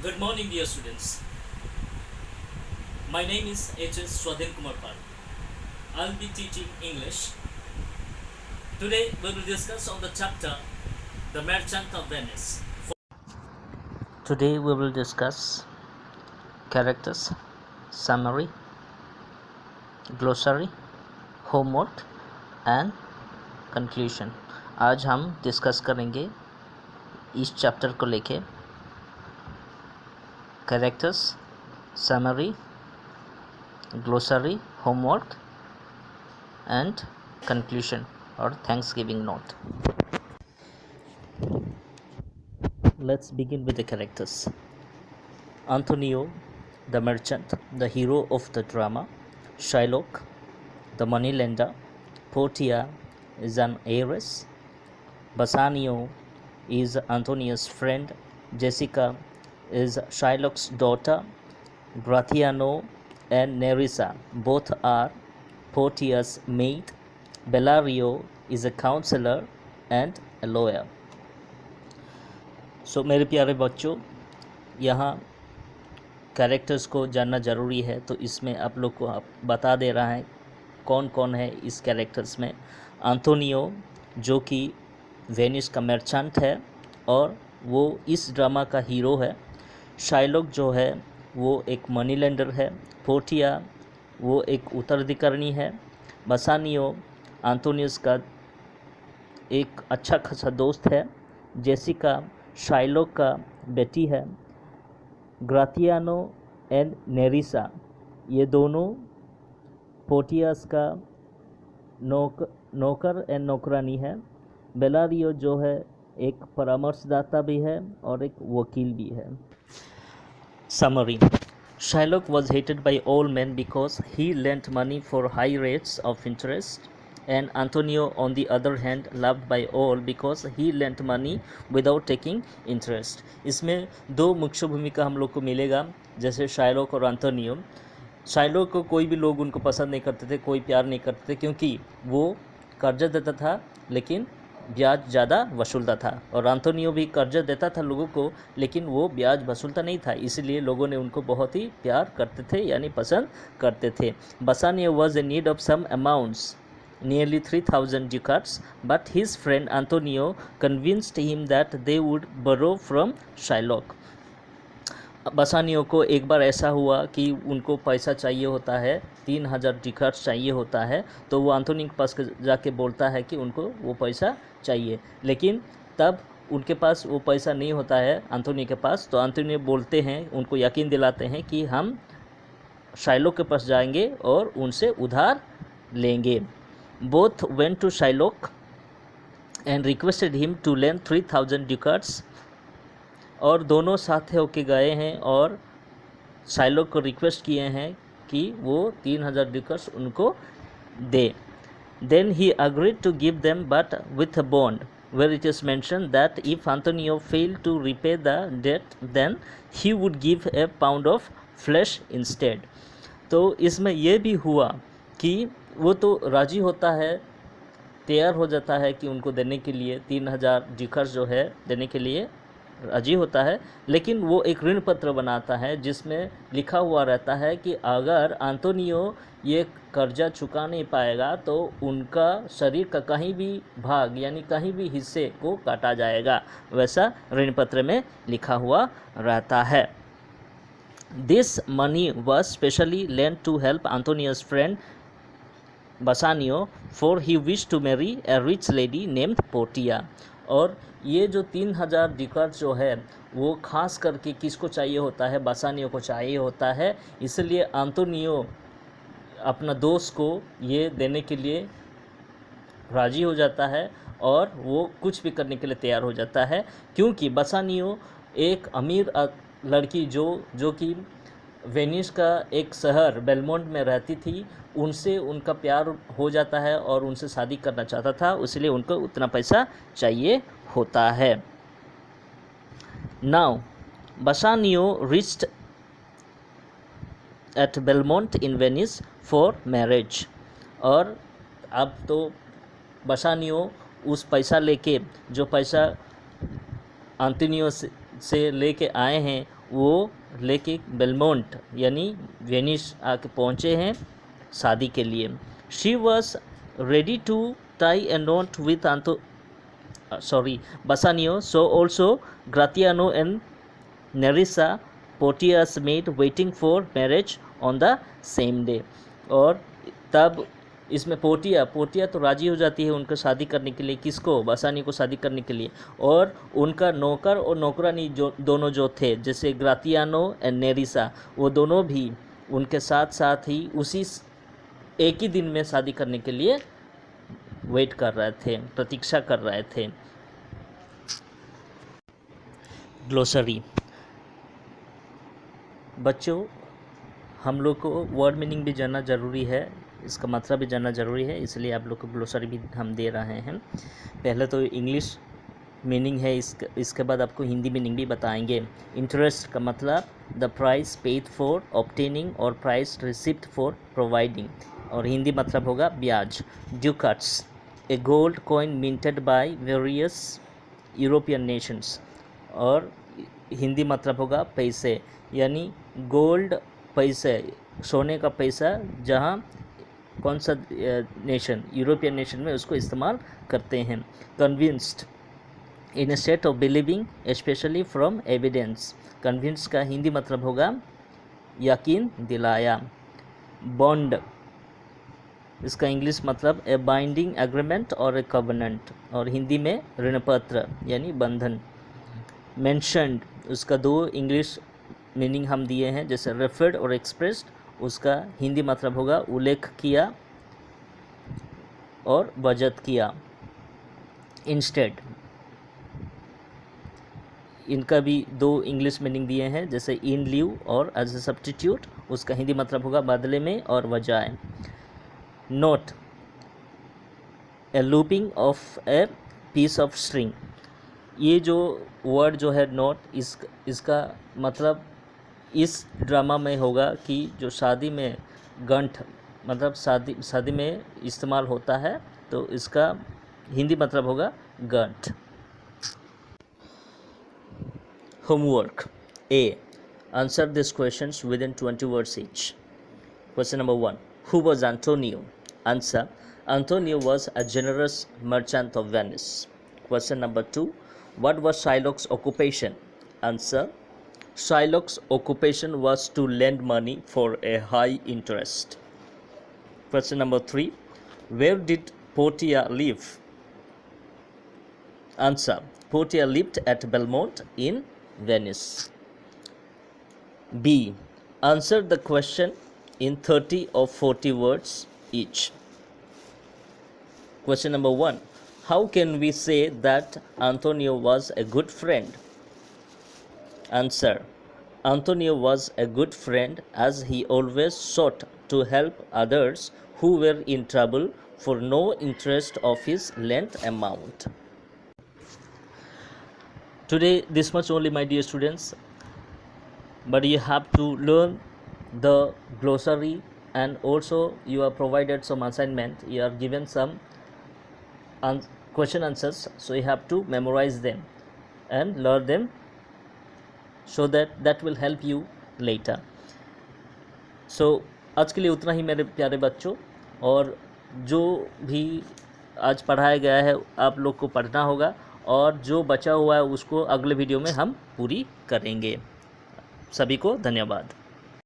Good morning, dear students. My name is H.S. Swadhin Kumar Pal. I'll be teaching English. Today we will discuss on the chapter The Merchant of Venice. Today we will discuss characters, summary, glossary, homework and conclusion. आज हम discuss करेंगे इस chapter को लेके characters, summary, glossary, homework and conclusion और thanksgiving note. Let's begin with the characters. Antonio, the merchant, the hero of the drama. Shylock, the moneylender. Portia is an heiress. Bassanio is Antonio's friend. Jessica is Shylock's daughter. Gratiano and Nerissa both are Portia's maid. Bellario is a counselor and a lawyer. सो मेरे प्यारे बच्चों, यहाँ characters को जानना ज़रूरी है, तो इसमें आप लोग को आप बता दे रहा है कौन कौन है इस कैरेक्टर्स में. एंटोनियो जो कि वेनिस का मर्चेंट है और वो इस ड्रामा का हीरो है. शाइलॉक जो है वो एक मनी लेंडर है. पोर्टिया वो एक उत्तराधिकारी है. बसानियो एंटोनियस का एक अच्छा खासा दोस्त है. जेसिका शाइलॉक का बेटी है. ग्रातियानो एंड नेरिसा ये दोनों पोर्टियास का नौकर एंड नौकरानी है. बेलारियो जो है एक परामर्शदाता भी है और एक वकील भी है. Summary. Shylock was hated by all men because he lent money for high rates of interest, and Antonio on the other hand loved by all because he lent money without taking interest. इसमें दो मुख्य भूमिका हम लोग को मिलेगा, जैसे Shylock और एंटोनियो. शाइलॉक को कोई भी लोग उनको पसंद नहीं करते थे, कोई प्यार नहीं करते थे, क्योंकि वो कर्जा देता था लेकिन ब्याज ज़्यादा वसूलता था, और एंटोनियो भी कर्जा देता था लोगों को लेकिन वो ब्याज वसूलता नहीं था, इसलिए लोगों ने उनको बहुत ही प्यार करते थे यानी पसंद करते थे. बसानियो was in need of some amounts, nearly 3,000 ducats, but his friend Antonio convinced him that they would borrow from Shylock. बसानियो को एक बार ऐसा हुआ कि उनको पैसा चाहिए होता है, 3,000 ducats चाहिए होता है, तो वो एंटोनियो के पास जाके बोलता है कि उनको वो पैसा चाहिए, लेकिन तब उनके पास वो पैसा नहीं होता है एंटोनियो के पास. तो एंटोनियो बोलते हैं, उनको यकीन दिलाते हैं कि हम शाइलॉक के पास जाएंगे और उनसे उधार लेंगे. Both went to Shylock and requested him to lend 3,000 ducats. और दोनों साथ होके गए हैं और शाइलॉक को रिक्वेस्ट किए हैं कि वो 3,000 ducats उनको दे. Then he agreed to give them, but with a bond, where it is mentioned that if Antonio failed to repay the debt, then he would give a pound of flesh instead. तो इसमें यह भी हुआ कि वो तो राज़ी होता है, तैयार हो जाता है कि उनको देने के लिए 3,000 ducats जो है देने के लिए राज़ी होता है, लेकिन वो एक ऋण पत्र बनाता है जिसमें लिखा हुआ रहता है कि अगर एंटोनियो ये कर्जा चुका नहीं पाएगा तो उनका शरीर का कहीं भी भाग यानी कहीं भी हिस्से को काटा जाएगा, वैसा ऋण पत्र में लिखा हुआ रहता है. This money was specially lent to help Antonio's friend Bassanio, for he wished to marry a rich lady named Portia. और ये जो 3,000 ducats जो है वो खास करके किसको चाहिए होता है, बसानियो को चाहिए होता है, इसलिए एंटोनियो अपना दोस्त को ये देने के लिए राज़ी हो जाता है और वो कुछ भी करने के लिए तैयार हो जाता है, क्योंकि बसानियो एक अमीर लड़की जो कि वेनिस का एक शहर बेलमोंट में रहती थी, उनसे उनका प्यार हो जाता है और उनसे शादी करना चाहता था, इसलिए उनको उतना पैसा चाहिए होता है. Now Bassanio reached at Belmont in Venice for marriage. और अब तो बसानियो उस पैसा लेके, जो पैसा एंटोनियो से लेके आए हैं, वो लेके बेलमोंट यानी वेनिस आके पहुँचे हैं शादी के लिए। She was ready to tie a knot with Bassanio, so also Gratiano and Nerissa, Portia's maid, waiting for marriage on the same day। और तब इसमें पोर्टिया तो राजी हो जाती है उनका शादी करने के लिए, किसको, बसानी को शादी करने के लिए। और उनका नौकर और नौकरानी जो दोनों जो थे, जैसे ग्रातियानो एंड नेरिसा, वो दोनों भी उनके साथ साथ ही उसी एक ही दिन में शादी करने के लिए वेट कर रहे थे, प्रतीक्षा कर रहे थे। ग्लोसरी। बच्चों, हम लोग को वर्ड मीनिंग भी जानना ज़रूरी है, इसका मतलब भी जानना ज़रूरी है, इसलिए आप लोग को ग्लोसरी भी हम दे रहे हैं। पहले तो इंग्लिश मीनिंग है, इसके बाद आपको हिंदी मीनिंग भी बताएंगे। इंटरेस्ट का मतलब the price paid for obtaining और प्राइस रिसिप्ट फॉर प्रोवाइडिंग, और हिंदी मतलब होगा ब्याज। Ducats, a gold coin minted by various European nations, और हिंदी मतलब होगा पैसे, यानी गोल्ड पैसे, सोने का पैसा, जहाँ कौन सा नेशन, यूरोपियन नेशन में उसको इस्तेमाल करते हैं। Convinced, in A state of believing specially from evidence, convince का हिंदी मतलब होगा यकीन दिलाया। बॉन्ड, इसका इंग्लिश मतलब ए बाइंडिंग एग्रीमेंट और ए कवनेंट, और हिंदी में ऋणपत्र यानी बंधन। मेंशन्ड, उसका दो इंग्लिश मीनिंग हम दिए हैं, जैसे रेफर्ड और एक्सप्रेस्ड, उसका हिंदी मतलब होगा उल्लेख किया और बचत किया। इंस्टेड, इनका भी दो इंग्लिश मीनिंग दिए हैं, जैसे इन लीव और एज ए सब्स्टिट्यूट, उसका हिंदी मतलब होगा बदले में और बजाय। Knot, a looping of a piece of string, ये जो वर्ड जो है नोट, इसका मतलब इस ड्रामा में होगा कि जो शादी में गंठ मतलब शादी में इस्तेमाल होता है, तो इसका हिंदी मतलब होगा गंठ। Homework. A, answer this questions within 20 words each। Question number 1, who was Antonio? Answer, Antonio was a generous merchant of Venice। Question number 2, what was Shylock's occupation? Answer, Shylock's occupation was to lend money for a high interest। Question number 3, where did Portia live? Answer, Portia lived at Belmont in Venice। B, answer the question in 30 or 40 words each। Question number 1, how can we say that Antonio was a good friend? Answer, Antonio was a good friend as he always sought to help others who were in trouble for no interest of his lent amount। Today this much only, my dear students, but you have to learn the glossary, and also you are provided some assignment, you are given some question answers, so you have to memorize them and learn them, so that will help you later। So आज के लिए उतना ही मेरे प्यारे बच्चों, और जो भी आज पढ़ाया गया है आप लोग को पढ़ना होगा, और जो बचा हुआ है उसको अगले वीडियो में हम पूरी करेंगे। सभी को धन्यवाद।